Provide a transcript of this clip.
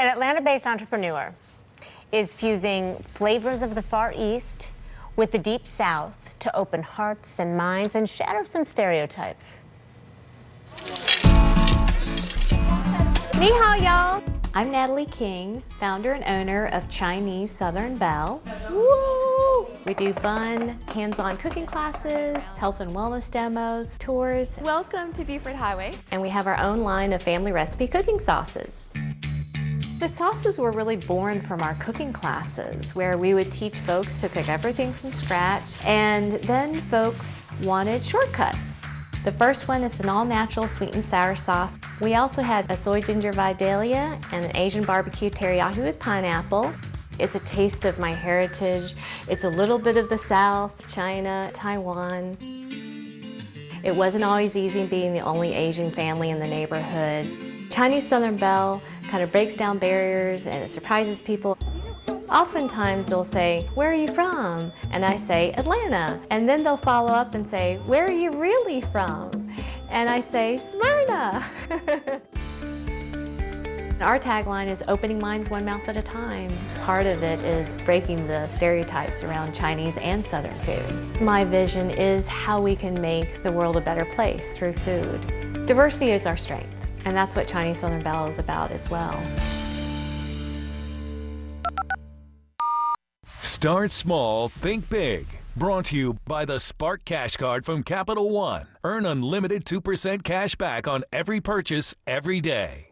Atlanta-based entrepreneur is fusing flavors of the Far East with the Deep South to open hearts and minds and shatter some stereotypes. Ni hao, y'all. I'm Natalie King, founder and owner of Chinese Southern Belle. Woo! We do fun, hands-on cooking classes, health and wellness demos, tours. Welcome to Buford Highway. And we have our own line of family recipe cooking sauces. The sauces were really born from our cooking classes, where we would teach folks to cook everything from scratch, and then folks wanted shortcuts. The first one is an all-natural sweet and sour sauce. We also had a soy ginger Vidalia and an Asian barbecue teriyaki with pineapple. It's a taste of my heritage. It's a little bit of the South, China, Taiwan. It wasn't always easy being the only Asian family in the neighborhood. Chinese Southern Belle kind of breaks down barriers and it surprises people. Oftentimes they'll say, "Where are you from?" And I say, "Atlanta." And then they'll follow up and say, "Where are you really from?" And I say, "Smyrna." Our tagline is opening minds one mouth at a time. Part of it is breaking the stereotypes around Chinese and Southern food. My vision is how we can make the world a better place through food. Diversity is our strength, and that's what Chinese Southern Belle is about as well. Start small, think big. Brought to you by the Spark Cash Card from Capital One. Earn unlimited 2% cash back on every purchase every day.